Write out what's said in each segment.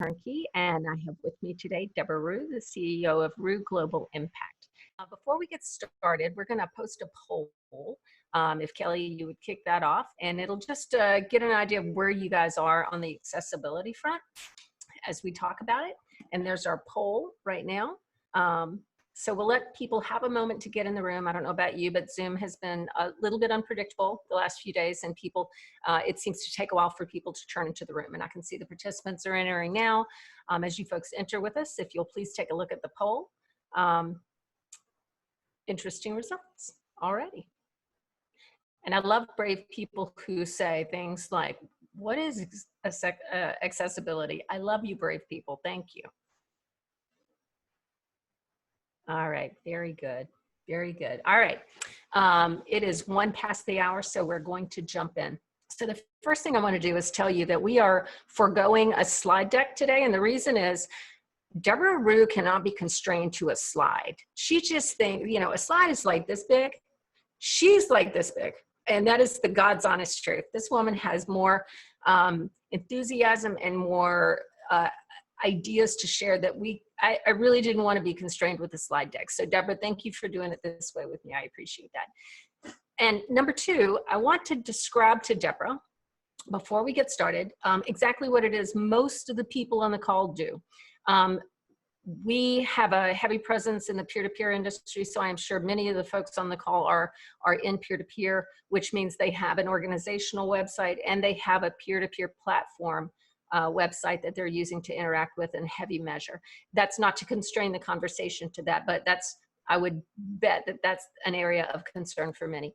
Turnkey, and I have with me today Debra Ruh, the CEO of Ruh Global Impact. Before we get started, we're going to post a poll. If Kelly, you would kick that off, and it'll just get an idea of where you guys are on the accessibility front as we talk about it. And there's our poll right now. So we'll let people have a moment to get in the room. I don't know about you, but Zoom has been a little bit unpredictable the last few days, and people, it seems to take a while for people to turn into the room. And I can see the participants are entering now. As you folks enter with us, if you'll please take a look at the poll. Interesting results already. And I love brave people who say things like, what is accessibility? I love you, brave people. Thank you. All right, very good, very good. All right, it is 1 past the hour, so we're going to jump in. So the first thing I want to do is tell you that we are foregoing a slide deck today, and the reason is Debra Ruh cannot be constrained to a slide. She just thinks, you know, a slide is like this big. She's like this big, and that is the God's honest truth. This woman has more enthusiasm and more ideas to share that I really didn't want to be constrained with the slide deck. So Debra, thank you for doing it this way with me. I appreciate that. And number two, I want to describe to Debra, before we get started, exactly what it is most of the people on the call do. We have a heavy presence in the peer-to-peer industry, so I'm sure many of the folks on the call are in peer-to-peer, which means they have an organizational website and they have a peer-to-peer platform website that they're using to interact with in heavy measure. That's not to constrain the conversation to that, but I would bet that that's an area of concern for many.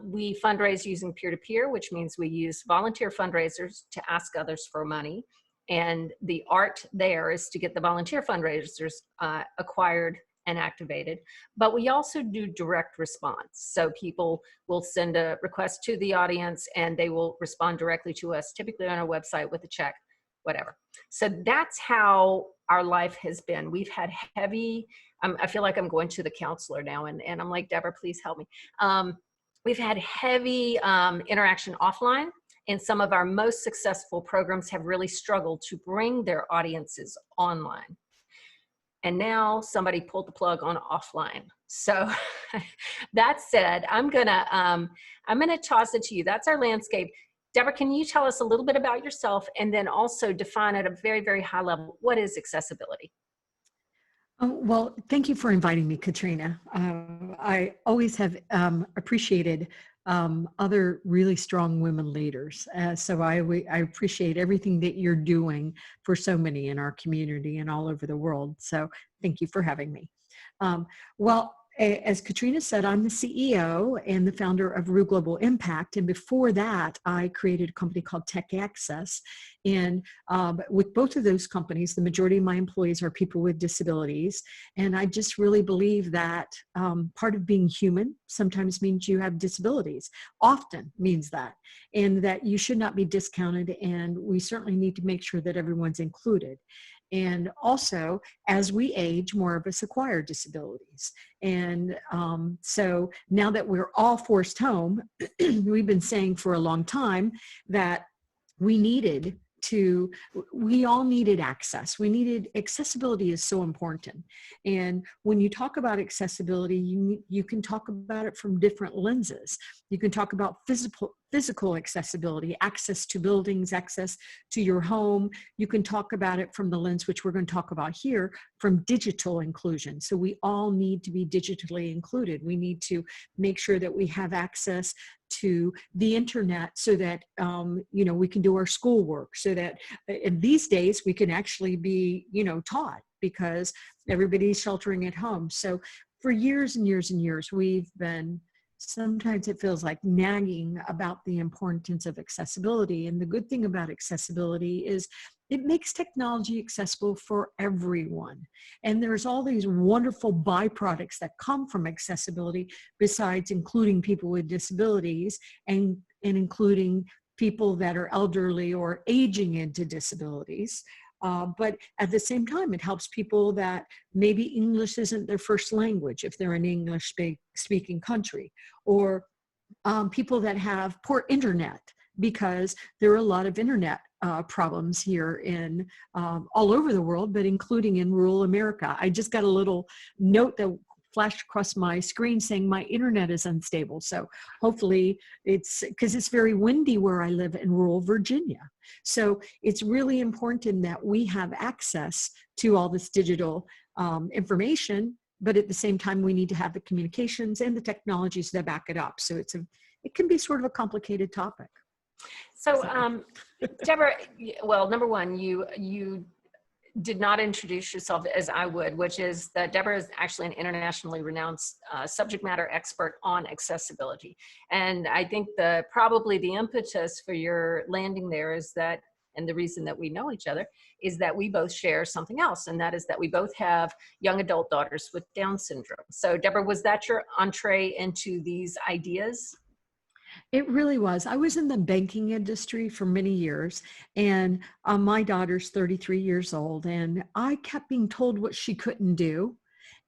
We fundraise using peer-to-peer, which means we use volunteer fundraisers to ask others for money. And the art there is to get the volunteer fundraisers acquired and activated. But we also do direct response. So people will send a request to the audience and they will respond directly to us, typically on our website with a check, whatever. So that's how our life has been. We've had heavy, I feel like I'm going to the counselor now, and I'm like, Debra, please help me. We've had heavy interaction offline, and some of our most successful programs have really struggled to bring their audiences online. And now somebody pulled the plug on offline. So that said, I'm gonna toss it to you. That's our landscape. Debra, can you tell us a little bit about yourself and then also define at a very, very high level, what is accessibility? Well, thank you for inviting me, Katrina. I always have appreciated other really strong women leaders. So I appreciate everything that you're doing for so many in our community and all over the world. So thank you for having me. Well, as Katrina said, I'm the CEO and the founder of Ruh Global Impact. And before that, I created a company called Tech Access. And with both of those companies, the majority of my employees are people with disabilities. And I just really believe that part of being human sometimes means you have disabilities, often means that, and that you should not be discounted. And we certainly need to make sure that everyone's included. And also, as we age, more of us acquire disabilities. And so now that we're all forced home, we've been saying for a long time that we all needed access. Accessibility is so important. And when you talk about accessibility, you can talk about it from different lenses. You can talk about physical accessibility, access to buildings, access to your home. You can talk about it from the lens, which we're going to talk about here, from digital inclusion. So we all need to be digitally included. We need to make sure that we have access to the internet so that you know, we can do our schoolwork, so that in these days we can actually be, you know, taught, because everybody's sheltering at home. So for years and years and years, we've been, sometimes it feels like, nagging about the importance of accessibility. And the good thing about accessibility is it makes technology accessible for everyone. And there's all these wonderful byproducts that come from accessibility, besides including people with disabilities and including people that are elderly or aging into disabilities. But at the same time, it helps people that maybe English isn't their first language, if they're an English-speaking country, or people that have poor internet, because there are a lot of internet problems here in all over the world, but including in rural America. I just got a little note that flashed across my screen saying my internet is unstable. So hopefully it's because it's very windy where I live in rural Virginia. So it's really important that we have access to all this digital information, but at the same time, we need to have the communications and the technologies that back it up. So it can be sort of a complicated topic. So, Debra, well, number one, you did not introduce yourself as I would, which is that Debra is actually an internationally renowned subject matter expert on accessibility. And I think probably the impetus for your landing there is that, and the reason that we know each other is that we both share something else. And that is that we both have young adult daughters with Down syndrome. So Debra, was that your entree into these ideas? It really was. I was in the banking industry for many years, and my daughter's 33 years old, and I kept being told what she couldn't do.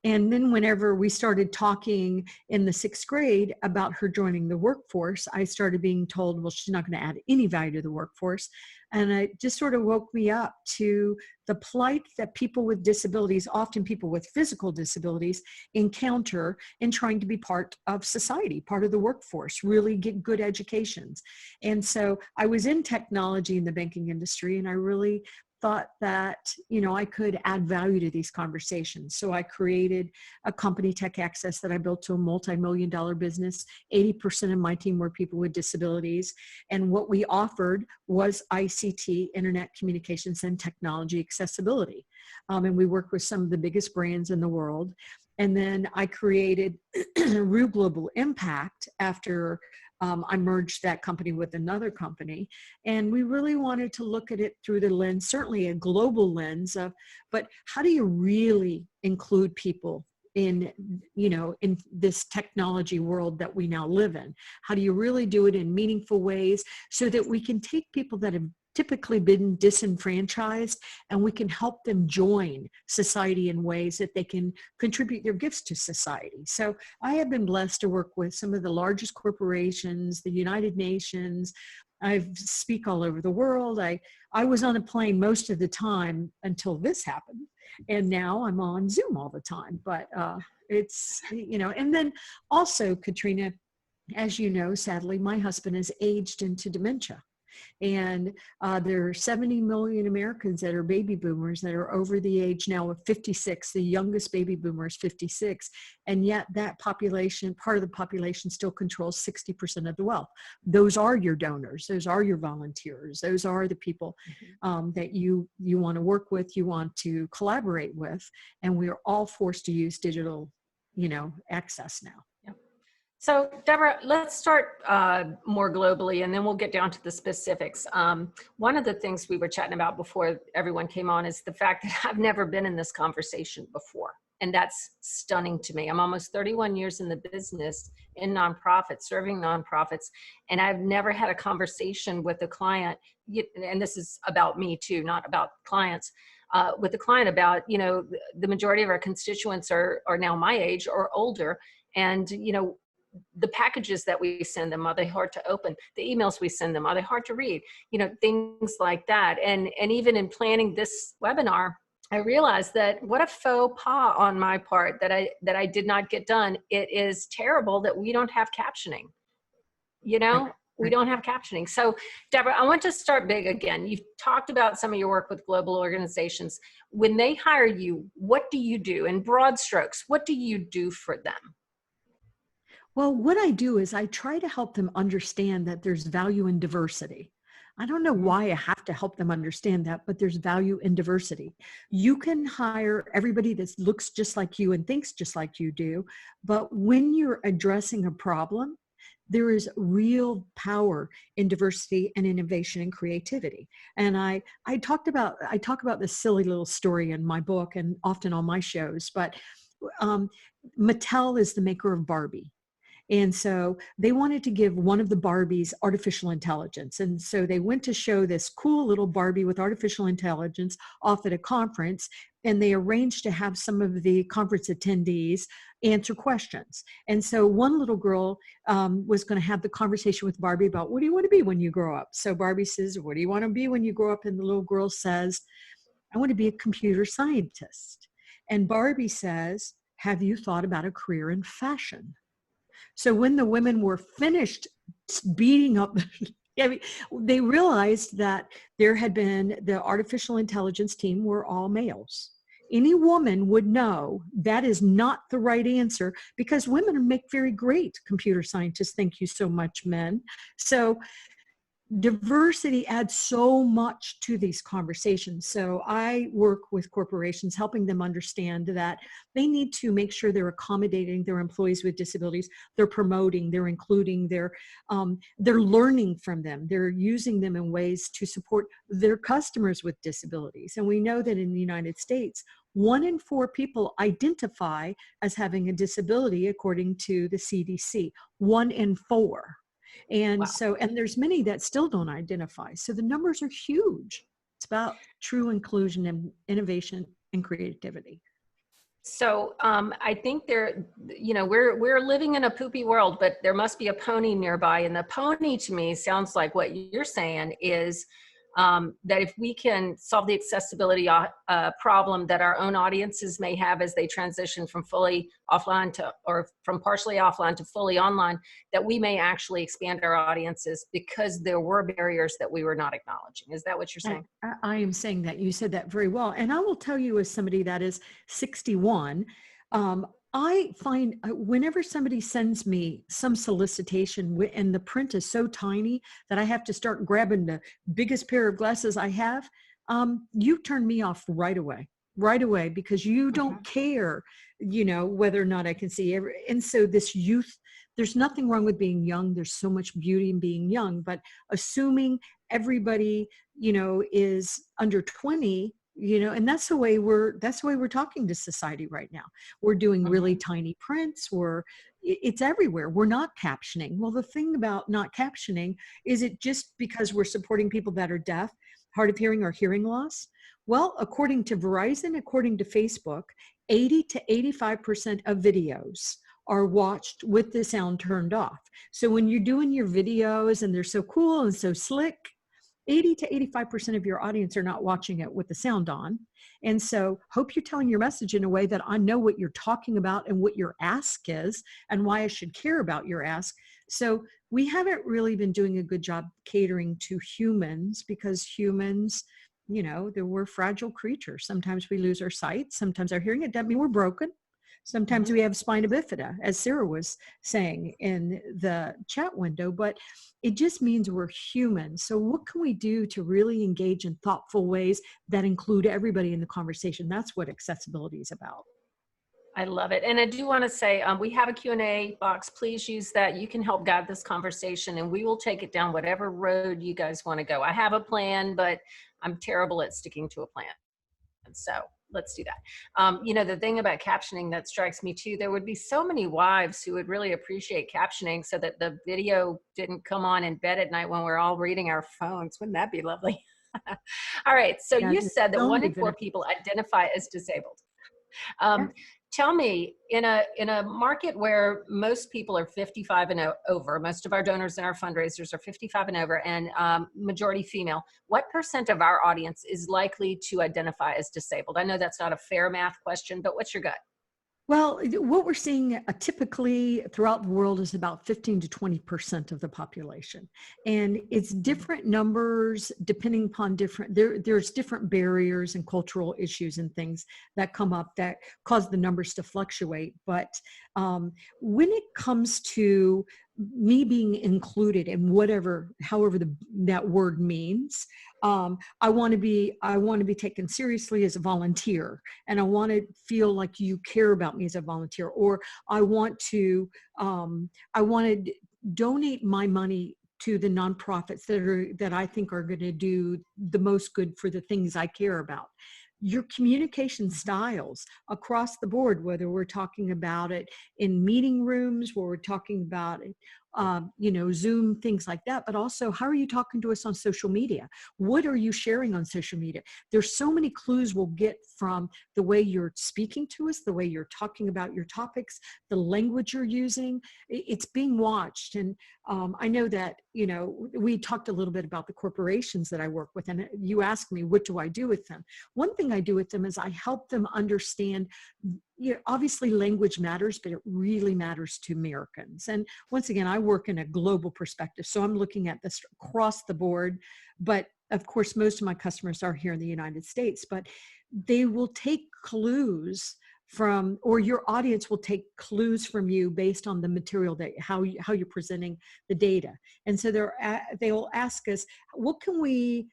And then whenever we started talking in the 6th grade about her joining the workforce, I started being told, well, she's not going to add any value to the workforce. And it just sort of woke me up to the plight that people with disabilities, often people with physical disabilities, encounter in trying to be part of society, part of the workforce, really get good educations. And so I was in technology in the banking industry, and I really thought that, I could add value to these conversations. So I created a company, Tech Access, that I built to a multi-million-dollar business. 80% of my team were people with disabilities. And what we offered was ICT, Internet Communications and Technology accessibility. And we worked with some of the biggest brands in the world. And then I created Ruh Global Impact after I merged that company with another company. And we really wanted to look at it through the lens, certainly a global lens of, but how do you really include people in this technology world that we now live in? How do you really do it in meaningful ways so that we can take people that have typically been disenfranchised and we can help them join society in ways that they can contribute their gifts to society. So I have been blessed to work with some of the largest corporations, the United Nations. I speak all over the world. I was on a plane most of the time until this happened. And now I'm on Zoom all the time. But it's, and then also, Katrina, as you know, sadly, my husband has aged into dementia. And there are 70 million Americans that are baby boomers that are over the age now of 56. The youngest baby boomer is 56. And yet that population, part of the population, still controls 60% of the wealth. Those are your donors. Those are your volunteers. Those are the people that you want to work with, you want to collaborate with. And we are all forced to use digital, access now. So Debra, let's start more globally, and then we'll get down to the specifics. One of the things we were chatting about before everyone came on is the fact that I've never been in this conversation before. And that's stunning to me. I'm almost 31 years in the business in nonprofits, serving nonprofits, and I've never had a conversation with a client, and this is about me too, not about clients, with a client about, the majority of our constituents are now my age or older, and, the packages that we send them, are they hard to open? The emails we send them, are they hard to read? Things like that. And even in planning this webinar, I realized that what a faux pas on my part that I did not get done. It is terrible that we don't have captioning. We don't have captioning. So Debra, I want to start big again. You've talked about some of your work with global organizations. When they hire you, what do you do? In broad strokes, what do you do for them? Well, what I do is I try to help them understand that there's value in diversity. I don't know why I have to help them understand that, but there's value in diversity. You can hire everybody that looks just like you and thinks just like you do, but when you're addressing a problem, there is real power in diversity and innovation and creativity. And I talk about this silly little story in my book and often on my shows, but Mattel is the maker of Barbie. And so they wanted to give one of the Barbies artificial intelligence. And so they went to show this cool little Barbie with artificial intelligence off at a conference. And they arranged to have some of the conference attendees answer questions. And so one little girl was going to have the conversation with Barbie about, what do you want to be when you grow up? So Barbie says, what do you want to be when you grow up? And the little girl says, I want to be a computer scientist. And Barbie says, have you thought about a career in fashion? So when the women were finished beating up, I mean, they realized that there had been, the artificial intelligence team were all males. Any woman would know that is not the right answer, because women make very great computer scientists. Thank you so much, men. So diversity adds so much to these conversations. So I work with corporations, helping them understand that they need to make sure they're accommodating their employees with disabilities. They're promoting, they're including, they're learning from them. They're using them in ways to support their customers with disabilities. And we know that in the United States, 1 in 4 people identify as having a disability, according to the CDC. 1 in 4. And Wow. so, and there's many that still don't identify. So the numbers are huge. It's about true inclusion and innovation and creativity. So I think we're living in a poopy world, but there must be a pony nearby. And the pony, to me, sounds like what you're saying is that if we can solve the accessibility problem that our own audiences may have as they transition from fully offline to, or from partially offline to fully online, that we may actually expand our audiences because there were barriers that we were not acknowledging. Is that what you're saying? I am saying that. You said that very well. And I will tell you, as somebody that is 61, I find whenever somebody sends me some solicitation and the print is so tiny that I have to start grabbing the biggest pair of glasses I have, you turn me off right away, because you don't care, whether or not I can see. And so this youth, there's nothing wrong with being young. There's so much beauty in being young, but assuming everybody, is under 20, and that's the way we're talking to society right now. We're doing really tiny prints. It's everywhere. We're not captioning. Well, the thing about not captioning is, it just because we're supporting people that are deaf, hard of hearing, or hearing loss? Well, according to Verizon, according to Facebook, 80 to 85% of videos are watched with the sound turned off. So when you're doing your videos and they're so cool and so slick, 80 to 85% of your audience are not watching it with the sound on. And so hope you're telling your message in a way that I know what you're talking about and what your ask is and why I should care about your ask. So we haven't really been doing a good job catering to humans, because humans, we're fragile creatures. Sometimes we lose our sight. Sometimes our hearing. It doesn't mean we're broken. Sometimes we have spina bifida, as Sarah was saying in the chat window, but it just means we're human. So what can we do to really engage in thoughtful ways that include everybody in the conversation? That's what accessibility is about. I love it. And I do want to say, we have a Q&A box. Please use that. You can help guide this conversation, and we will take it down whatever road you guys want to go. I have a plan, but I'm terrible at sticking to a plan. So let's do that. The thing about captioning that strikes me too, there would be so many wives who would really appreciate captioning so that the video didn't come on in bed at night when we're all reading our phones. Wouldn't that be lovely? All right. So you said that 1 in 4 people identify as disabled. Tell me, in a market where most people are 55 and over, most of our donors and our fundraisers are 55 and over, and majority female, what % of our audience is likely to identify as disabled? I know that's not a fair math question, but what's your gut? Well, what we're seeing typically throughout the world is about 15 to 20% of the population. And it's different numbers depending upon there's different barriers and cultural issues and things that come up that cause the numbers to fluctuate. But when it comes to me being included in however that word means, I want to be taken seriously as a volunteer, and I want to feel like you care about me as a volunteer, or I want to donate my money to the nonprofits that I think are going to do the most good for the things I care about. your communication styles across the board, whether we're talking about it in meeting rooms, where we're talking about it, Zoom, things like that, but also how are you talking to us on social media? What are you sharing on social media? There's so many clues we'll get from the way you're speaking to us, the way you're talking about your topics, the language you're using. It's being watched. And I know that, we talked a little bit about the corporations that I work with, and you asked me, what do I do with them? One thing I do with them is I help them understand, obviously language matters, but it really matters to Americans. And once again, I work in a global perspective, so I'm looking at this across the board. But of course, most of my customers are here in the United States, but they will take clues from, or your audience will take clues from you based on the material that how you're presenting the data. And so they will ask us, how can we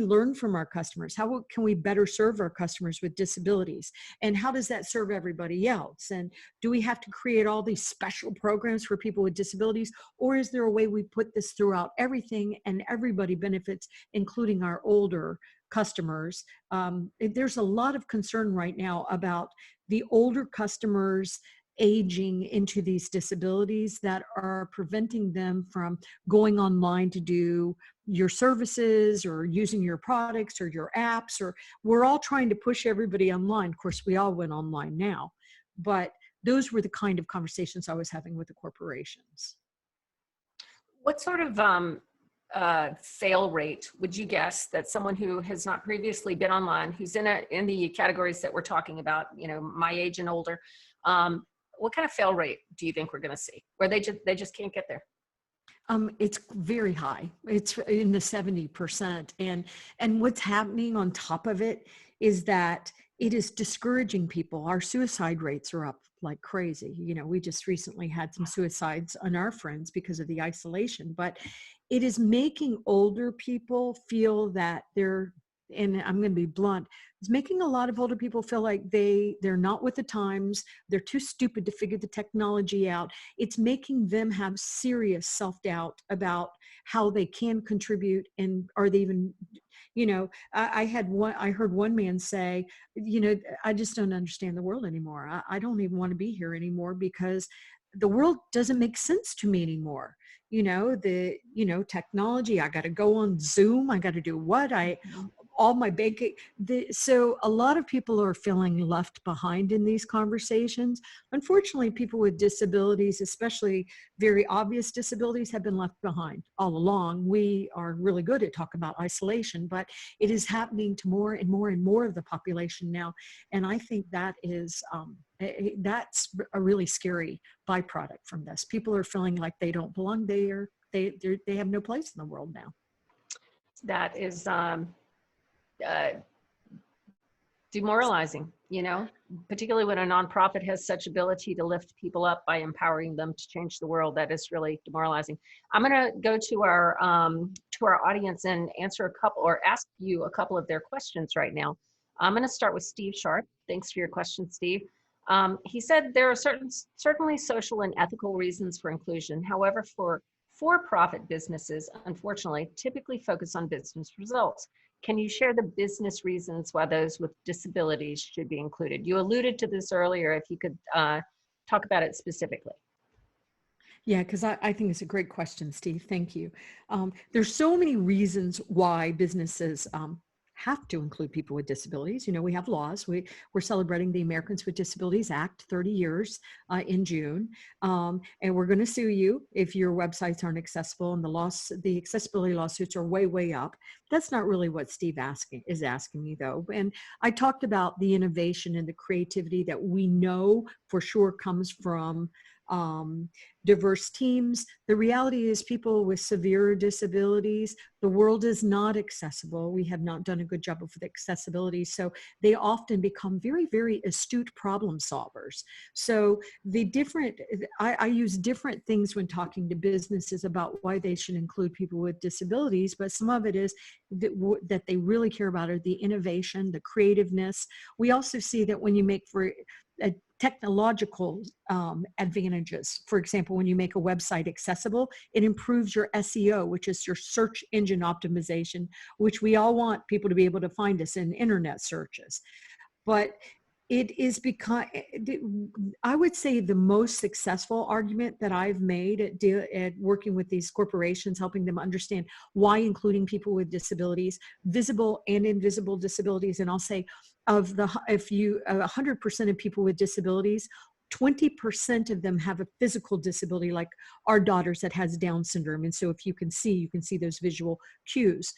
learn from our customers? How can we better serve our customers with disabilities? And how does that serve everybody else? And do we have to create all these special programs for people with disabilities? Or is there a way we put this throughout everything and everybody benefits, including our older customers? There's a lot of concern right now about the older customers aging into these disabilities that are preventing them from going online to do your services or using your products or your apps, or we're all trying to push everybody online. Of course, we all went online now, but those were the kind of conversations I was having with the corporations. What sort of fail rate would you guess that someone who has not previously been online, who's in the categories that we're talking about, my age and older, what kind of fail rate do you think we're going to see, where they just can't get there? It's very high. It's in the 70%. And what's happening on top of it is that it is discouraging people. Our suicide rates are up like crazy. We just recently had some suicides on our friends because of the isolation, but it is making older people feel that and I'm going to be blunt, it's making a lot of older people feel like they're not with the times. They're too stupid to figure the technology out. It's making them have serious self-doubt about how they can contribute, and are they even, I heard one man say, I just don't understand the world anymore. I don't even want to be here anymore because the world doesn't make sense to me anymore. Technology, I got to go on Zoom. I got to do what all my banking. So a lot of people are feeling left behind in these conversations. Unfortunately, people with disabilities, especially very obvious disabilities, have been left behind all along. We are really good at talking about isolation, but it is happening to more and more and more of the population now. And I think that is, that's a really scary byproduct from this. People are feeling like they don't belong. They have no place in the world now. That is demoralizing, particularly when a nonprofit has such ability to lift people up by empowering them to change the world. That is really demoralizing. I'm going to go to our audience and answer ask you a couple of their questions right now. I'm going to start with Steve Sharp. Thanks for your question, Steve. He said there are certainly social and ethical reasons for inclusion. However, for-profit businesses, unfortunately, typically focus on business results. Can you share the business reasons why those with disabilities should be included? You alluded to this earlier. If you could talk about it specifically. Yeah, because I think it's a great question, Steve. Thank you. There's so many reasons why businesses have to include people with disabilities. We have laws. We're celebrating the Americans with Disabilities Act, 30 years in June. And we're going to sue you if your websites aren't accessible, and the accessibility lawsuits are way, way up. That's not really what Steve is asking me, though. And I talked about the innovation and the creativity that we know for sure comes from diverse teams. The reality is people with severe disabilities, the world is not accessible. We have not done a good job with accessibility. So they often become very, very astute problem solvers. So I use different things when talking to businesses about why they should include people with disabilities, but some of it is that they really care about are the innovation, the creativeness. We also see that when you make for technological advantages. For example, when you make a website accessible, it improves your SEO, which is your search engine optimization, which we all want people to be able to find us in internet searches. But it is because, I would say the most successful argument that I've made at working with these corporations, helping them understand why including people with disabilities, visible and invisible disabilities, and I'll say if you 100% of people with disabilities, 20% of them have a physical disability, like our daughters that has Down syndrome. And so if you can see those visual cues.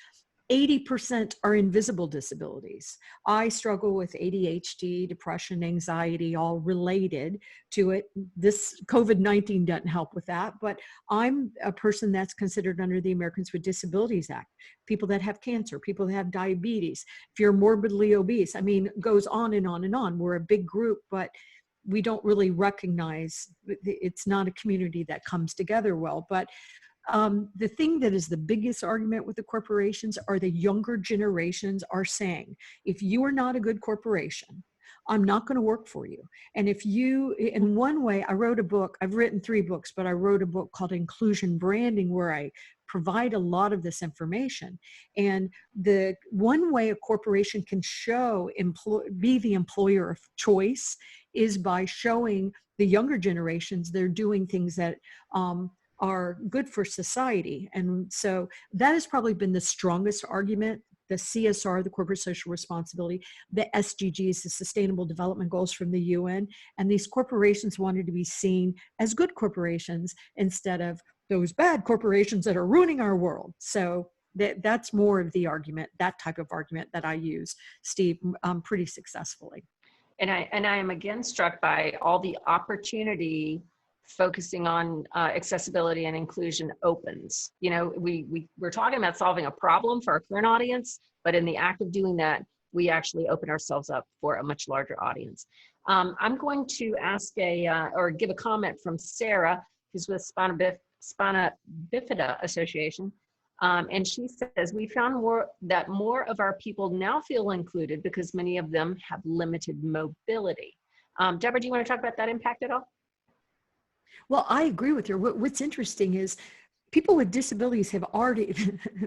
80% are invisible disabilities. I struggle with ADHD, depression, anxiety, all related to it. This COVID-19 doesn't help with that, but I'm a person that's considered under the Americans with Disabilities Act. People that have cancer, people that have diabetes, if you're morbidly obese, I mean, it goes on and on and on. We're a big group, but we don't really recognize, it's not a community that comes together well. But the thing that is the biggest argument with the corporations are the younger generations are saying, if you are not a good corporation, I'm not going to work for you. And if you, in one way, I wrote a book, I've written 3 books, but I wrote a book called Inclusion Branding, where I provide a lot of this information. And the one way a corporation can be the employer of choice is by showing the younger generations they're doing things that are good for society. And so that has probably been the strongest argument. The CSR, the corporate social responsibility, the SDGs, the sustainable development goals from the UN, and these corporations wanted to be seen as good corporations instead of those bad corporations that are ruining our world. So that's more of the argument, that type of argument that I use, Steve, pretty successfully. And I am again struck by all the opportunity focusing on accessibility and inclusion opens. You know, we're talking about solving a problem for our current audience, but in the act of doing that, we actually open ourselves up for a much larger audience. I'm going to ask or give a comment from Sarah, who's with Spina Bifida Association. And she says, we found that more of our people now feel included because many of them have limited mobility. Debra, do you want to talk about that impact at all? Well, I agree with her. What's interesting is people with disabilities have already,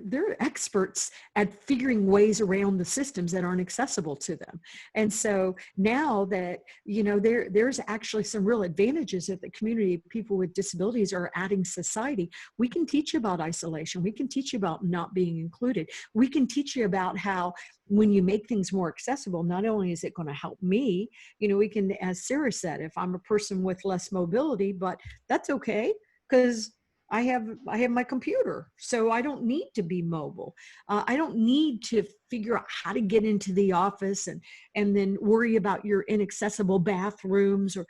they're experts at figuring ways around the systems that aren't accessible to them. And so now that, you know, there's actually some real advantages that the community of people with disabilities are adding society. We can teach you about isolation. We can teach you about not being included. We can teach you about how when you make things more accessible, not only is it going to help me, you know, we can, as Sarah said, if I'm a person with less mobility, but that's okay, because I have my computer, so I don't need to be mobile. I don't need to figure out how to get into the office and then worry about your inaccessible bathrooms. Or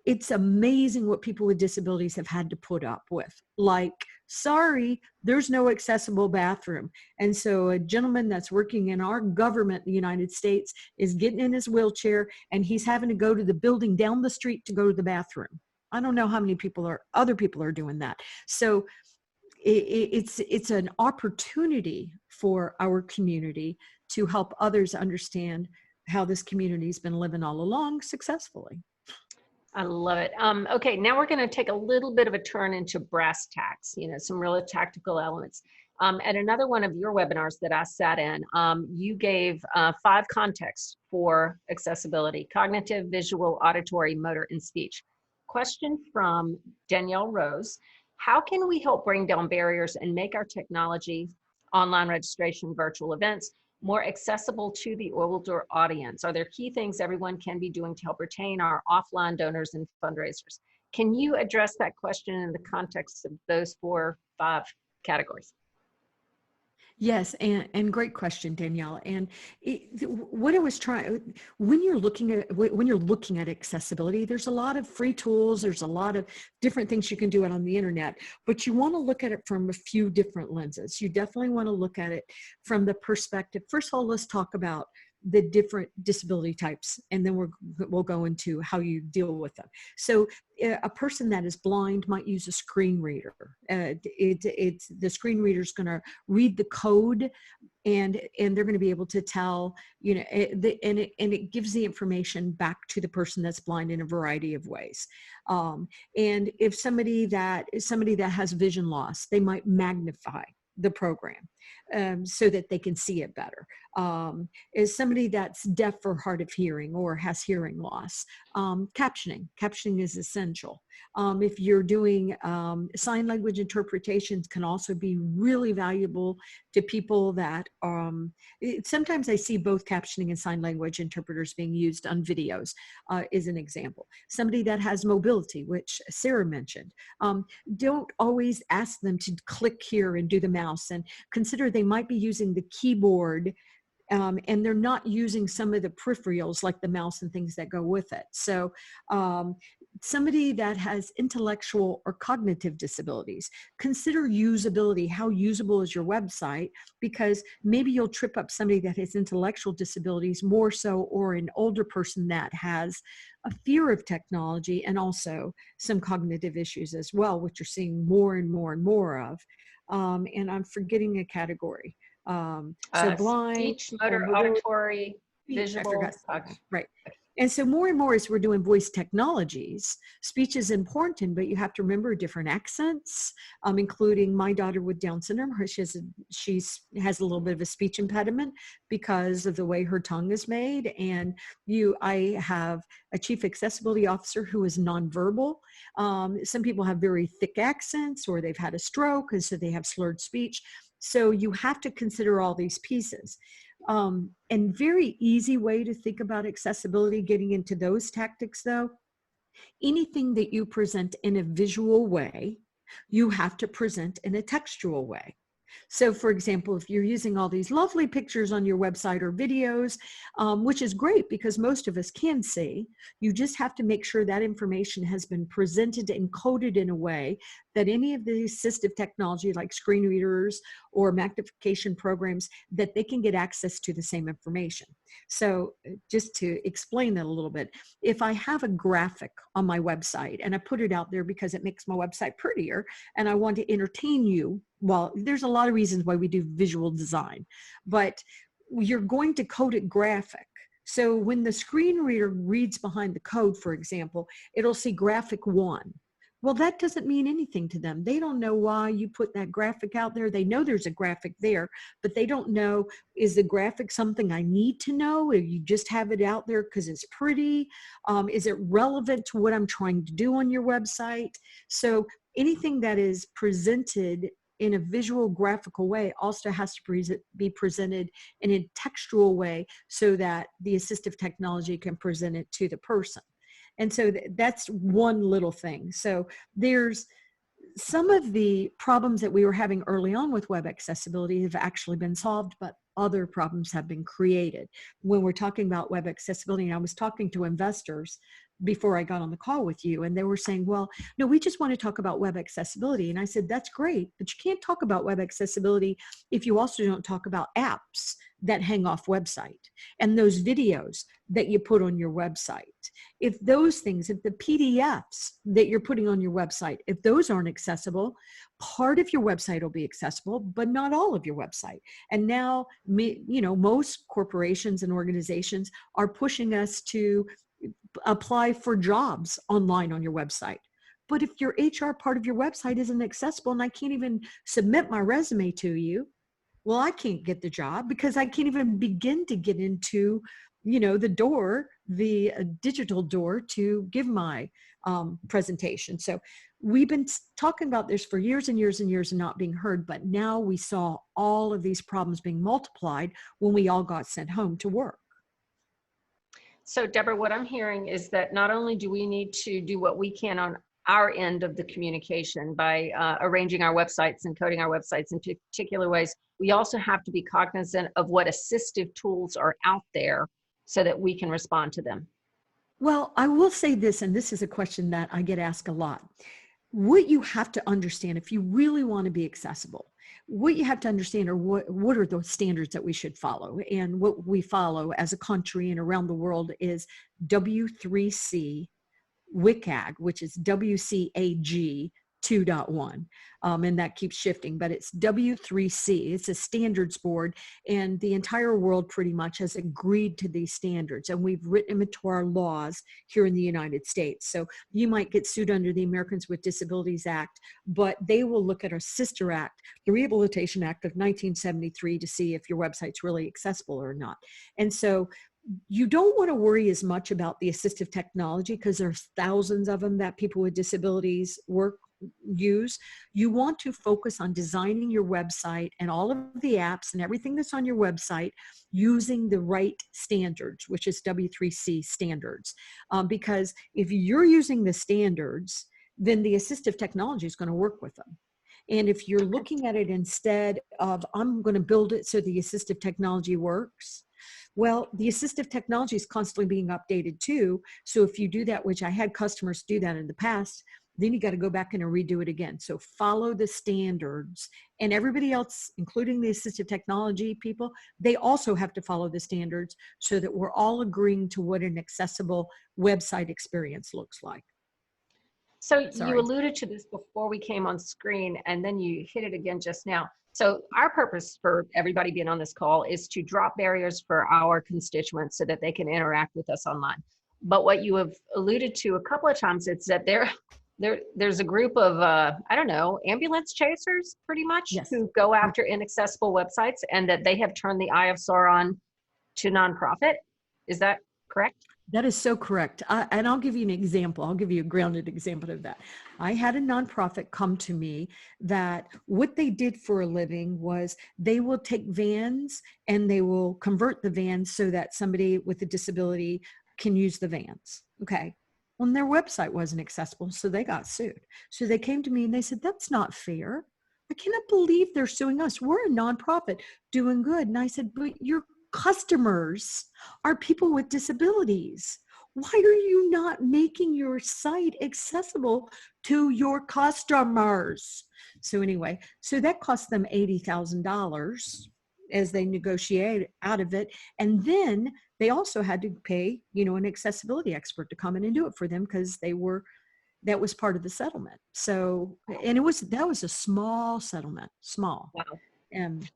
it's amazing what people with disabilities have had to put up with. Like, sorry, there's no accessible bathroom. And so a gentleman that's working in our government, the United States, is getting in his wheelchair and he's having to go to the building down the street to go to the bathroom. I don't know how many other people are doing that. So it's an opportunity for our community to help others understand how this community's been living all along successfully. I love it. Okay, now we're going to take a little bit of a turn into brass tacks, you know, some really tactical elements. At another one of your webinars that I sat in, you gave 5 contexts for accessibility: cognitive, visual, auditory, motor, and speech. Question from Danielle Rose: how can we help bring down barriers and make our technology, online registration, virtual events, more accessible to the older audience? Are there key things everyone can be doing to help retain our offline donors and fundraisers? Can you address that question in the context of those 4 or 5 categories? Yes, and great question, Danielle. And what I was trying, when you're looking at accessibility, there's a lot of free tools. There's a lot of different things you can do it on the internet, but you want to look at it from a few different lenses. You definitely want to look at it from the perspective. First of all, let's talk about the different disability types, and then we'll go into how you deal with them. So a person that is blind might use a screen reader. It's the screen reader is going to read the code, and they're going to be able to tell, you know, and it gives the information back to the person that's blind in a variety of ways. And if somebody that has vision loss, they might magnify the program so that they can see it better. Is somebody that's deaf or hard of hearing or has hearing loss, captioning is essential. If you're doing sign language interpretations, can also be really valuable to people that sometimes I see both captioning and sign language interpreters being used on videos, is an example. Somebody that has mobility, which Sarah mentioned, don't always ask them to click here and do the mouse, and consider they might be using the keyboard and they're not using some of the peripherals like the mouse and things that go with it. So somebody that has intellectual or cognitive disabilities, consider usability. How usable is your website? Because maybe you'll trip up somebody that has intellectual disabilities more so, or an older person that has a fear of technology and also some cognitive issues as well, which you're seeing more and more and more of. And I'm forgetting a category. So blind, speech, motor, auditory, speech, I visual, forgot. Right. And so more and more as we're doing voice technologies, speech is important, but you have to remember different accents, including my daughter with Down syndrome. She has a little bit of a speech impediment because of the way her tongue is made. And I have a chief accessibility officer who is nonverbal. Some people have very thick accents, or they've had a stroke, and so they have slurred speech. So you have to consider all these pieces. And very easy way to think about accessibility, getting into those tactics though, anything that you present in a visual way, you have to present in a textual way. So for example, if you're using all these lovely pictures on your website or videos, which is great because most of us can see, you just have to make sure that information has been presented and coded in a way that any of the assistive technology like screen readers or magnification programs, that they can get access to the same information. So just to explain that a little bit, if I have a graphic on my website and I put it out there because it makes my website prettier and I want to entertain you, well, there's a lot of reasons why we do visual design, but you're going to code it graphic. So when the screen reader reads behind the code, for example, it'll see graphic 1. Well, that doesn't mean anything to them. They don't know why you put that graphic out there. They know there's a graphic there, but they don't know, is the graphic something I need to know? Or you just have it out there because it's pretty? Is it relevant to what I'm trying to do on your website? So anything that is presented in a visual graphical way also has to be presented in a textual way so that the assistive technology can present it to the person. And so that's one little thing. So there's some of the problems that we were having early on with web accessibility have actually been solved, but other problems have been created. When we're talking about web accessibility, and I was talking to investors before I got on the call with you, and they were saying, well, no, we just want to talk about web accessibility. And I said, that's great, but you can't talk about web accessibility if you also don't talk about apps that hang off website and those videos that you put on your website. If those things, if the PDFs that you're putting on your website, if those aren't accessible, part of your website will be accessible, but not all of your website. And now, most corporations and organizations are pushing us to apply for jobs online on your website. But if your HR part of your website isn't accessible and I can't even submit my resume to you, well, I can't get the job because I can't even begin to get into, the door, the digital door to give my presentation. So we've been talking about this for years and years and years and not being heard, but now we saw all of these problems being multiplied when we all got sent home to work. So Debra, what I'm hearing is that not only do we need to do what we can on our end of the communication by arranging our websites and coding our websites in particular ways, we also have to be cognizant of what assistive tools are out there so that we can respond to them. Well, I will say this, and this is a question that I get asked a lot. What you have to understand if you really want to be accessible What you have to understand are what are those standards that we should follow. And what we follow as a country and around the world is W3C WCAG, which is WCAG 2.1. And that keeps shifting, but it's W3C. It's a standards board, and the entire world pretty much has agreed to these standards, and we've written them into our laws here in the United States. So you might get sued under the Americans with Disabilities Act, but they will look at our sister act, the Rehabilitation Act of 1973, to see if your website's really accessible or not. And so you don't want to worry as much about the assistive technology because there's thousands of them that people with disabilities use. You want to focus on designing your website and all of the apps and everything that's on your website using the right standards, which is W3C standards. Because if you're using the standards, then the assistive technology is going to work with them. And if you're looking at it instead of, I'm going to build it so the assistive technology works, well, the assistive technology is constantly being updated too. So if you do that, which I had customers do that in the past, then you got to go back and redo it again. So follow the standards, and everybody else, including the assistive technology people, they also have to follow the standards so that we're all agreeing to what an accessible website experience looks like. So you Sorry. alluded to this before we came on screen, and then you hit it again just now. So our purpose for everybody being on this call is to drop barriers for our constituents so that they can interact with us online. But what you have alluded to a couple of times is that there's a group of, I don't know, ambulance chasers pretty much, Yes. who go after inaccessible websites, and that they have turned the eye of Sauron to nonprofit. Is that correct? That is so correct. And I'll give you an example. I'll give you a grounded example of that. I had a nonprofit come to me that what they did for a living was they will take vans and they will convert the vans so that somebody with a disability can use the vans. Okay. Well, their website wasn't accessible, so they got sued. So they came to me and they said, that's not fair. I cannot believe they're suing us. We're a nonprofit doing good. And I said, but your customers are people with disabilities. Why are you not making your site accessible to your customers? So anyway, so that cost them $80,000 as they negotiate out of it. And then they also had to pay, an accessibility expert to come in and do it for them because that was part of the settlement. So, and that was a small settlement, small. Wow. And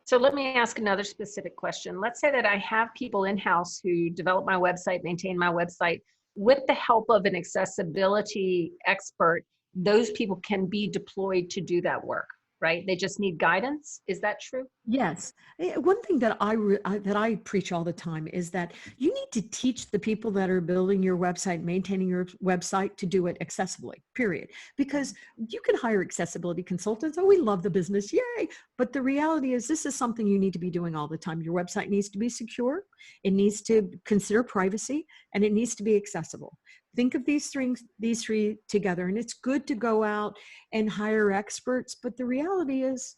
So let me ask another specific question. Let's say that I have people in-house who develop my website, maintain my website. With the help of an accessibility expert, those people can be deployed to do that work, right? They just need guidance. Is that true? yes. One thing that I preach all the time is that you need to teach the people that are building your website, maintaining your website, to do it accessibly, period. Because you can hire accessibility consultants. Oh, we love the business. Yay. But the reality is this is something you need to be doing all the time. Your website needs to be secure. It needs to consider privacy, and it needs to be accessible. Think of these three together, and it's good to go out and hire experts. But the reality is,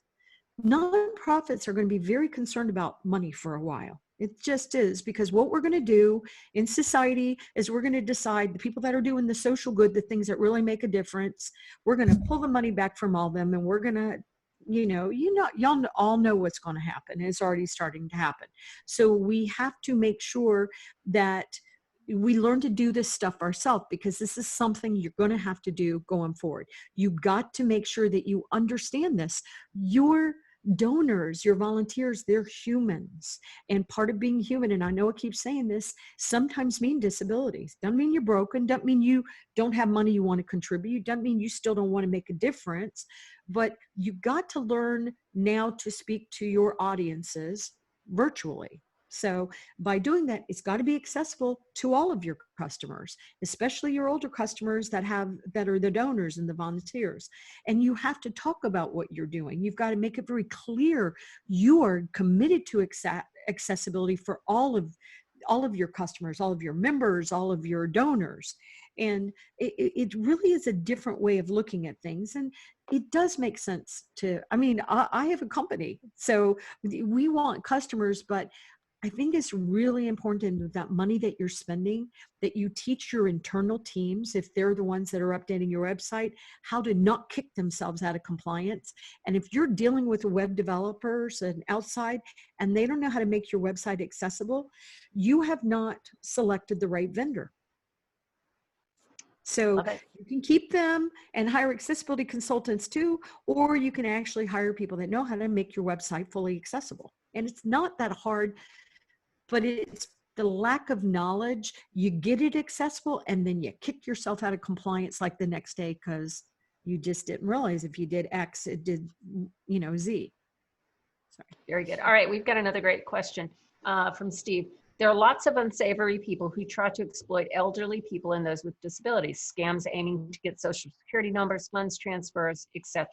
nonprofits are going to be very concerned about money for a while. It just is, because what we're going to do in society is we're going to decide the people that are doing the social good, the things that really make a difference, we're going to pull the money back from all them, and we're going to, y'all all know what's going to happen. It's already starting to happen. So we have to make sure that we learn to do this stuff ourselves, because this is something you're going to have to do going forward. You got to make sure that you understand this. Your donors, your volunteers, they're humans, and part of being human, and I know I keep saying this, sometimes mean disabilities. Doesn't mean you're broken, doesn't mean you don't have money you want to contribute, doesn't mean you still don't want to make a difference, but you got to learn now to speak to your audiences virtually. So by doing that, it's got to be accessible to all of your customers, especially your older customers that are the donors and the volunteers. And you have to talk about what you're doing. You've got to make it very clear you are committed to accessibility for all of your customers, all of your members, all of your donors. And it really is a different way of looking at things. And it does make sense I have a company, so we want customers, but I think it's really important with that money that you're spending, that you teach your internal teams, if they're the ones that are updating your website, how to not kick themselves out of compliance. And if you're dealing with web developers and outside, and they don't know how to make your website accessible, you have not selected the right vendor. So Love it. you can keep them and hire accessibility consultants too, or you can actually hire people that know how to make your website fully accessible. And it's not that hard, but it's the lack of knowledge. You get it accessible and then you kick yourself out of compliance like the next day because you just didn't realize if you did X, it did, Z. Sorry. Very good. All right, we've got another great question from Steve. There are lots of unsavory people who try to exploit elderly people and those with disabilities, scams aiming to get social security numbers, funds transfers, etc.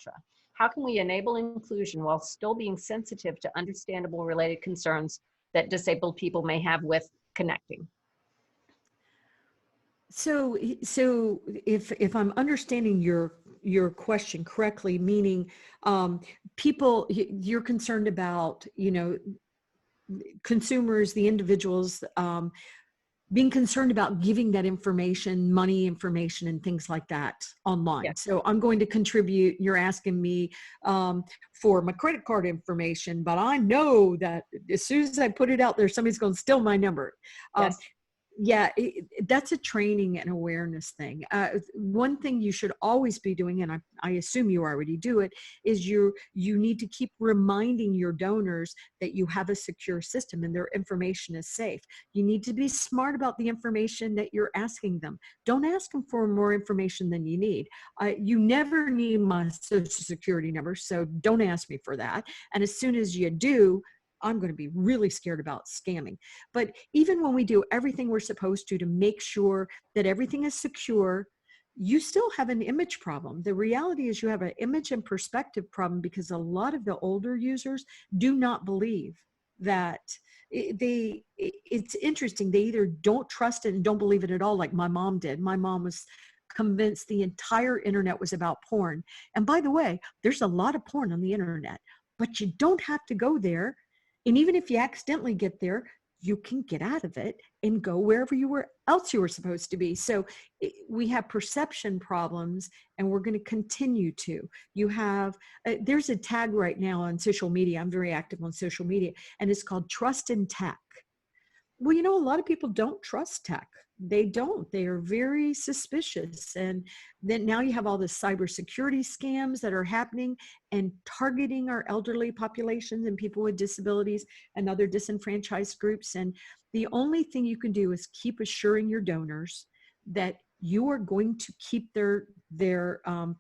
How can we enable inclusion while still being sensitive to understandable related concerns that disabled people may have with connecting? So if I'm understanding your question correctly, meaning people, you're concerned about, consumers, the individuals, being concerned about giving that information, money information, and things like that online. Yes. So I'm going to contribute. You're asking me for my credit card information, but I know that as soon as I put it out there, somebody's going to steal my number. Yes. Yeah, that's a training and awareness thing. One thing you should always be doing, and I assume you already do it, is you need to keep reminding your donors that you have a secure system and their information is safe. You need to be smart about the information that you're asking them. Don't ask them for more information than you need. You never need my social security number, so don't ask me for that. And as soon as you do, I'm going to be really scared about scamming. But even when we do everything we're supposed to make sure that everything is secure, you still have an image problem. The reality is you have an image and perspective problem because a lot of the older users do not believe that it's interesting. They either don't trust it and don't believe it at all, like my mom did. My mom was convinced the entire internet was about porn. And by the way, there's a lot of porn on the internet, but you don't have to go there. And even if you accidentally get there, you can get out of it and go wherever else you were supposed to be. So we have perception problems, and we're going to continue to. You have, there's a tag right now on social media. I'm very active on social media, and it's called Trust in Tech. Well, a lot of people don't trust tech. They don't. They are very suspicious. And then now you have all the cybersecurity scams that are happening and targeting our elderly populations and people with disabilities and other disenfranchised groups. And the only thing you can do is keep assuring your donors that you are going to keep their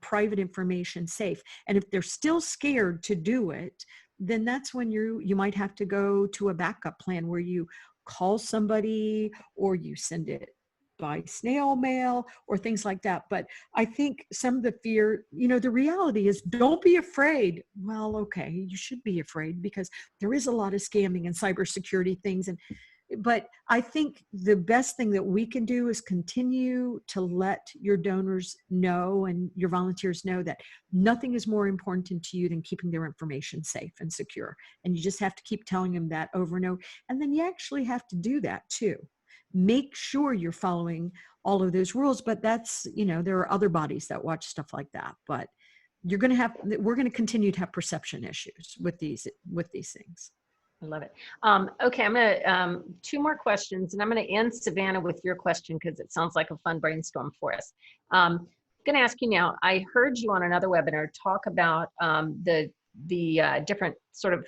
private information safe. And if they're still scared to do it, then that's when you might have to go to a backup plan where you call somebody or you send it by snail mail or things like that. But I think some of the fear, the reality is don't be afraid. Well, okay, you should be afraid because there is a lot of scamming and cybersecurity things. But I think the best thing that we can do is continue to let your donors know and your volunteers know that nothing is more important to you than keeping their information safe and secure. And you just have to keep telling them that over and over. And then you actually have to do that too. Make sure you're following all of those rules. But that's, there are other bodies that watch stuff like that. But we're going to continue to have perception issues with these things. I love it. Okay, I'm going to, 2 more questions, and I'm going to end, Savannah, with your question because it sounds like a fun brainstorm for us. I'm going to ask you now, I heard you on another webinar talk about the different sort of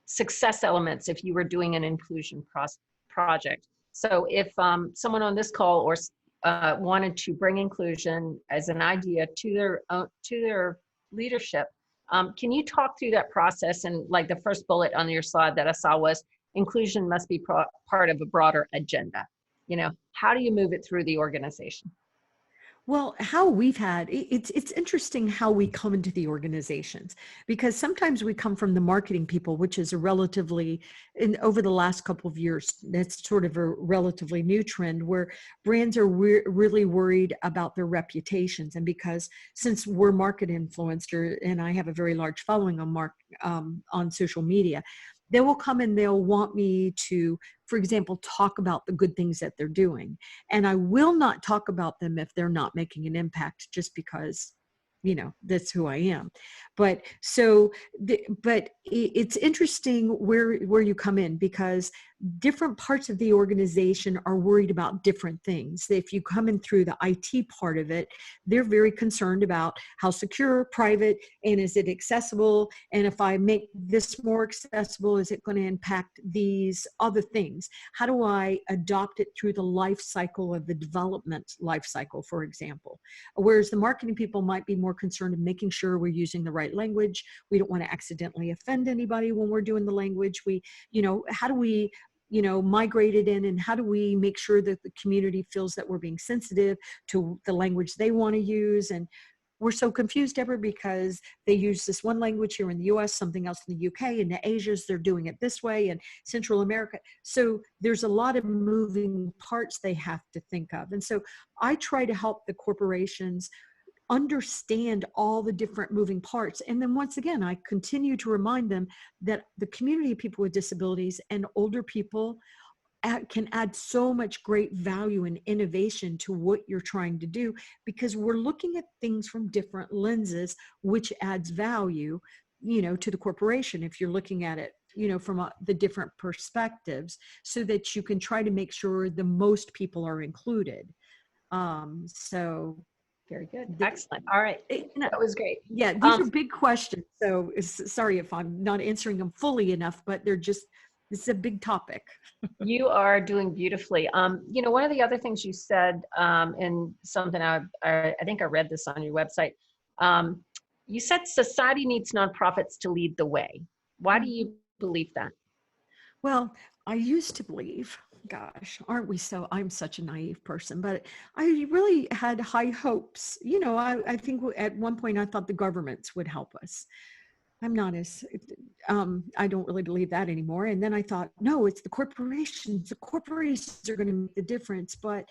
success elements if you were doing an inclusion project. So if someone on this call or wanted to bring inclusion as an idea to their leadership, can you talk through that process? And like the first bullet on your slide that I saw was inclusion must be part of a broader agenda. How do you move it through the organization? Well, how we've had, it's interesting how we come into the organizations, because sometimes we come from the marketing people, which is a relatively, over the last couple of years, that's sort of a relatively new trend where brands are really worried about their reputations. And because since we're market influencer and I have a very large following on social media, they will come and they'll want me to, for example, talk about the good things that they're doing. And I will not talk about them if they're not making an impact, just because, you know, that's who I am. But so, it's interesting where you come in, because different parts of the organization are worried about different things. If you come in through the IT part of it, they're very concerned about how secure, private, and is it accessible? And if I make this more accessible, is it going to impact these other things? How do I adopt it through the life cycle of the development life cycle, for example? Whereas the marketing people might be more concerned in making sure we're using the right language. We don't want to accidentally offend anybody when we're doing the language. How do we, migrate it in, and how do we make sure that the community feels that we're being sensitive to the language they want to use? And we're so confused, Deborah, because they use this one language here in the US, something else in the UK, and the Asians, they're doing it this way, and Central America. So there's a lot of moving parts they have to think of. And so I try to help the corporations understand all the different moving parts. And then once again, I continue to remind them that the community of people with disabilities and older people can add so much great value and innovation to what you're trying to do, because we're looking at things from different lenses, which adds value, to the corporation, if you're looking at it, from the different perspectives, so that you can try to make sure the most people are included. So Very good. Excellent. All right. That was great. Yeah, these are big questions. So sorry if I'm not answering them fully enough, but it's a big topic. You are doing beautifully. One of the other things you said, and something I think I read this on your website, you said society needs nonprofits to lead the way. Why do you believe that? Well, I used to believe, gosh, I'm such a naive person, but I really had high hopes. I think at one point I thought the governments would help us. I'm not as, I don't really believe that anymore. And then I thought, no, it's the corporations. The corporations are going to make the difference. But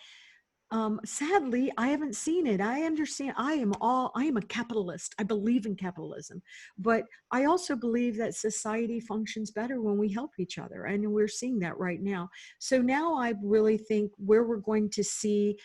sadly, I haven't seen it. I understand. I am a capitalist. I believe in capitalism, but I also believe that society functions better when we help each other. And we're seeing that right now. So now I really think where we're going to see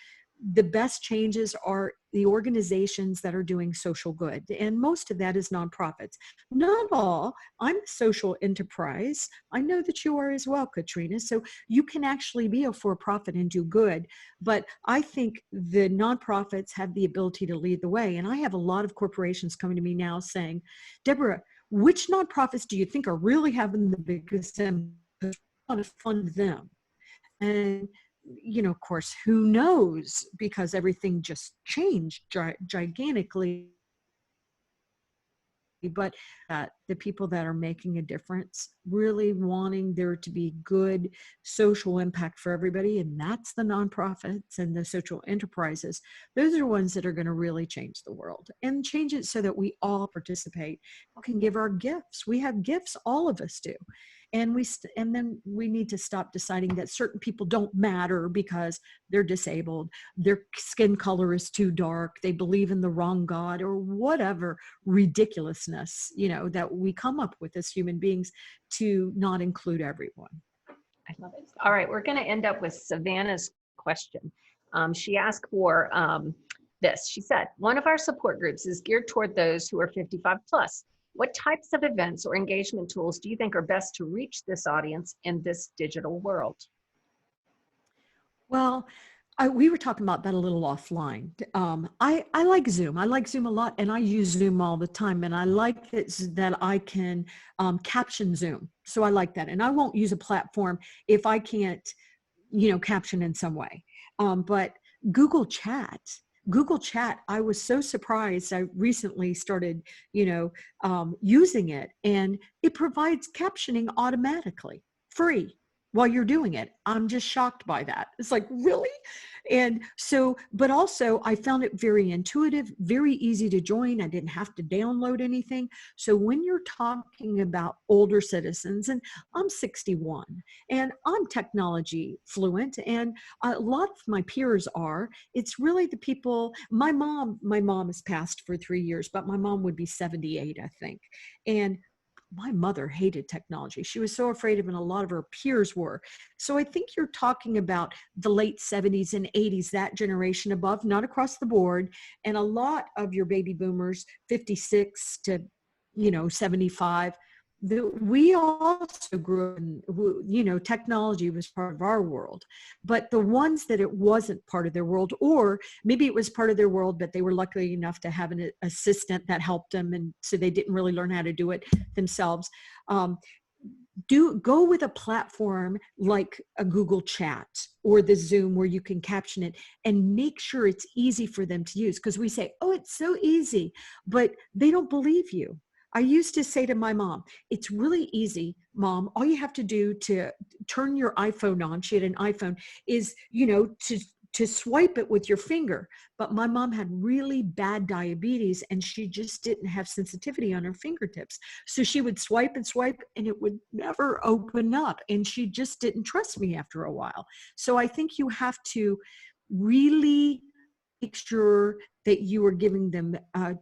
the best changes are the organizations that are doing social good. And most of that is nonprofits. Not all. I'm a social enterprise. I know that you are as well, Katrina. So you can actually be a for-profit and do good. But I think the nonprofits have the ability to lead the way. And I have a lot of corporations coming to me now saying, Debra, which nonprofits do you think are really having the biggest impact? I want to fund them. And of course, who knows, because everything just changed gigantically. But the people that are making a difference, really wanting there to be good social impact for everybody, and that's the nonprofits and the social enterprises. Those are ones that are going to really change the world and change it so that we all participate. We can give our gifts. We have gifts, all of us do. And then we need to stop deciding that certain people don't matter because they're disabled, their skin color is too dark, they believe in the wrong God, or whatever ridiculousness, that we come up with as human beings to not include everyone. I love it. All right, we're going to end up with Savannah's question. She asked for this. She said, one of our support groups is geared toward those who are 55 plus. What types of events or engagement tools do you think are best to reach this audience in this digital world? Well, we were talking about that a little offline. I like Zoom. I like Zoom a lot, and I use Zoom all the time. And I like that I can caption Zoom. So I like that. And I won't use a platform if I can't, caption in some way. But Google Chat, I was so surprised. I recently started, using it, and it provides captioning automatically, free, while you're doing it. I'm just shocked by that. It's like, really? And so, but also I found it very intuitive, very easy to join. I didn't have to download anything. So when you're talking about older citizens, and I'm 61 and I'm technology fluent, and a lot of my peers are, it's really the people, my mom has passed for 3 years, but my mom would be 78, I think. And my mother hated technology. She was so afraid of it, and a lot of her peers were. So I think you're talking about the late 70s and 80s, that generation above, not across the board. And a lot of your baby boomers, 56 to, 75, we also grew up in, technology was part of our world. But the ones that it wasn't part of their world, or maybe it was part of their world, but they were lucky enough to have an assistant that helped them, and so they didn't really learn how to do it themselves. Go with a platform like a Google Chat or the Zoom where you can caption it, and make sure it's easy for them to use. Because we say, oh, it's so easy, but they don't believe you. I used to say to my mom, it's really easy, Mom. All you have to do to turn your iPhone on, she had an iPhone, is, to swipe it with your finger. But my mom had really bad diabetes, and she just didn't have sensitivity on her fingertips. So she would swipe and swipe, and it would never open up. And she just didn't trust me after a while. So I think you have to really make sure that you are giving them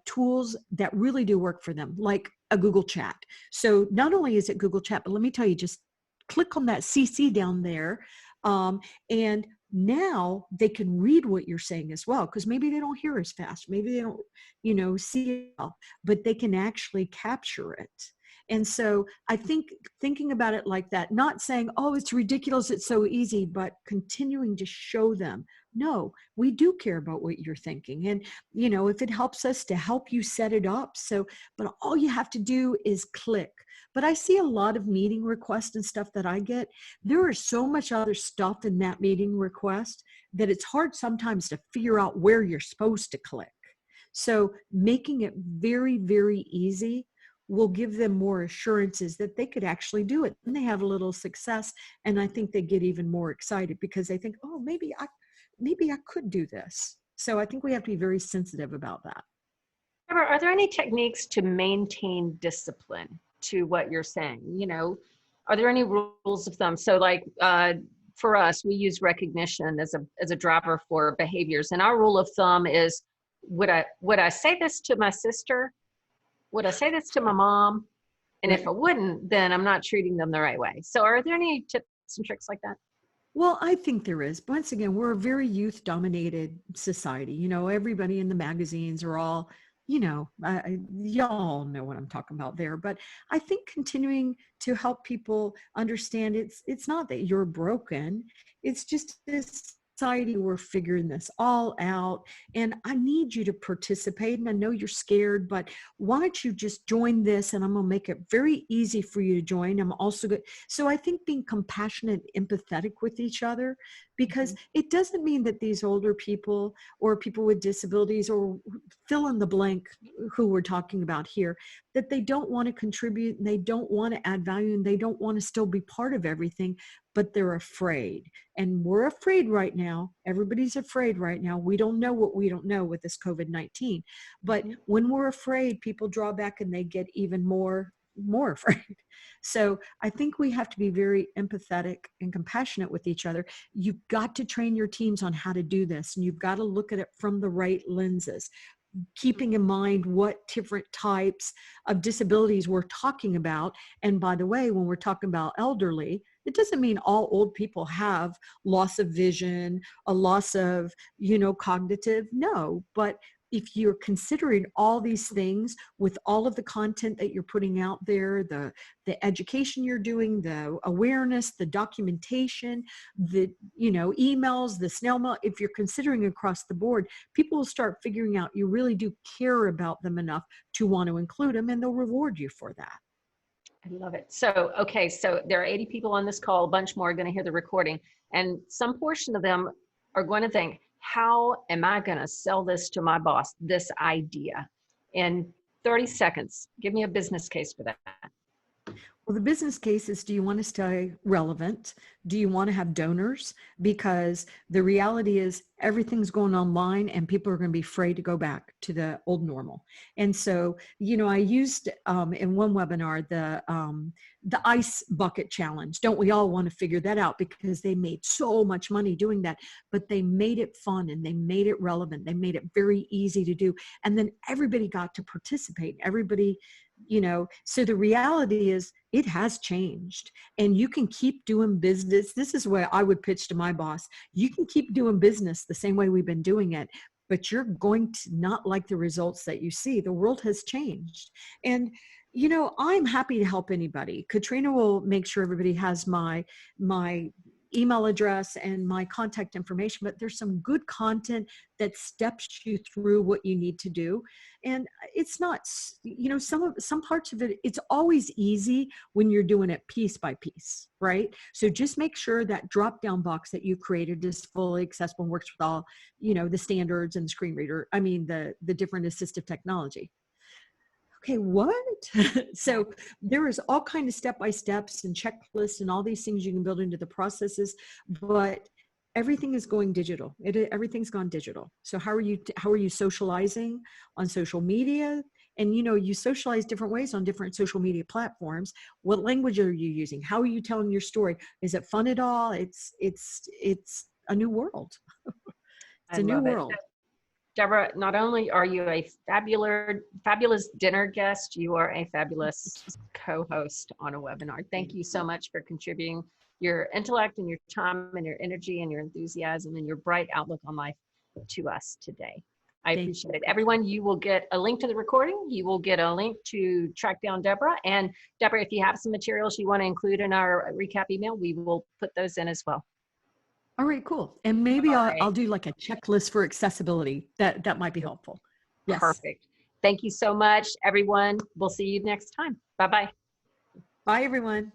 tools that really do work for them, like a Google Chat. So not only is it Google Chat, but let me tell you, just click on that CC down there, and now they can read what you're saying as well, because maybe they don't hear as fast, maybe they don't, see it well, but they can actually capture it. And so I think thinking about it like that, not saying, oh, it's ridiculous, it's so easy, but continuing to show them, no, we do care about what you're thinking. And, if it helps us to help you set it up. So, but all you have to do is click. But I see a lot of meeting requests and stuff that I get. There is so much other stuff in that meeting request that it's hard sometimes to figure out where you're supposed to click. So making it very, very easy will give them more assurances that they could actually do it. And they have a little success. And I think they get even more excited because they think, oh, maybe I could do this. So I think we have to be very sensitive about that. Debra, are there any techniques to maintain discipline to what you're saying? Are there any rules of thumb? So like for us, we use recognition as a driver for behaviors. And our rule of thumb is, would I say this to my sister? Would I say this to my mom? And if I wouldn't, then I'm not treating them the right way. So are there any tips and tricks like that? Well, I think there is. Once again, we're a very youth-dominated society. Everybody in the magazines are all, y'all know what I'm talking about there. But I think continuing to help people understand it's not that you're broken. It's just this society, we're figuring this all out, and I need you to participate. And I know you're scared, but why don't you just join this? And I'm going to make it very easy for you to join. I'm also good. So I think being compassionate, empathetic with each other, because it doesn't mean that these older people or people with disabilities or fill in the blank who we're talking about here, that they don't want to contribute and they don't want to add value and they don't want to still be part of everything, but they're afraid. And we're afraid right now. Everybody's afraid right now. We don't know what we don't know with this COVID-19. But when we're afraid, people draw back and they get even more afraid. So I think we have to be very empathetic and compassionate with each other. You've got to train your teams on how to do this, and you've got to look at it from the right lenses, keeping in mind what different types of disabilities we're talking about. And by the way, when we're talking about elderly, it doesn't mean all old people have loss of vision, a loss of, cognitive. No, but if you're considering all these things with all of the content that you're putting out there, the education you're doing, the awareness, the documentation, the emails, the snail mail, if you're considering across the board, people will start figuring out you really do care about them enough to want to include them, and they'll reward you for that. I love it. So, okay, so there are 80 people on this call, a bunch more are going to hear the recording, and some portion of them are going to think, how am I going to sell this to my boss, this idea? In 30 seconds, give me a business case for that. Well, the business case is, do you want to stay relevant? Do you want to have donors? Because the reality is everything's going online and people are going to be afraid to go back to the old normal. And so, I used in one webinar, the ice bucket challenge. Don't we all want to figure that out? Because they made so much money doing that, but they made it fun and they made it relevant. They made it very easy to do. And then everybody got to participate. Everybody, so the reality is it has changed, and you can keep doing business. This is what I would pitch to my boss. You can keep doing business the same way we've been doing it, but you're going to not like the results that you see. The world has changed. And, I'm happy to help anybody. Katrina will make sure everybody has my email address and my contact information, but there's some good content that steps you through what you need to do. And it's not, some parts of it, it's always easy when you're doing it piece by piece, right? So just make sure that drop-down box that you created is fully accessible and works with all, the standards and the screen reader. I mean, the different assistive technology. Okay, what? So there is all kind of step-by-steps and checklists and all these things you can build into the processes, but everything is going digital. Everything's gone digital. So how are you socializing on social media? And you socialize different ways on different social media platforms. What language are you using? How are you telling your story? Is it fun at all? It's a new world. It's I a new love it. world. Debra, not only are you a fabulous dinner guest, you are a fabulous co-host on a webinar. Thank you so much for contributing your intellect and your time and your energy and your enthusiasm and your bright outlook on life to us today. I appreciate it. Everyone, you will get a link to the recording. You will get a link to track down Debra. And Debra, if you have some materials you want to include in our recap email, we will put those in as well. All right, cool. And maybe I'll do like a checklist for accessibility. That might be helpful. Yes. Perfect. Thank you so much, everyone. We'll see you next time. Bye-bye. Bye, everyone.